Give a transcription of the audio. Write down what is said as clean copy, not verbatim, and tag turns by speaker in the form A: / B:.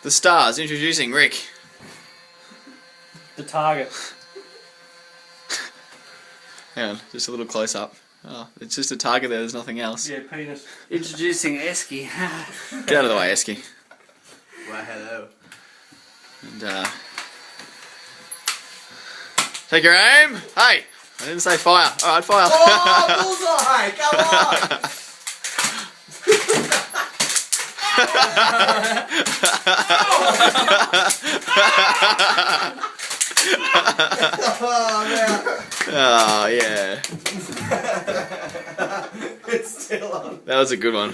A: The stars, introducing Rick.
B: The target.
A: Hang on, just a little close up. Oh, it's just a target there, there's nothing else.
B: Yeah, penis.
C: Introducing Esky.
A: Get out of the way, Esky.
D: Well, hello.
A: And, take your aim! Hey! I didn't say fire. Alright, fire.
D: Oh, bullseye! Come on! Oh, man.
A: Oh, yeah.
D: It's still on.
A: That was a good one.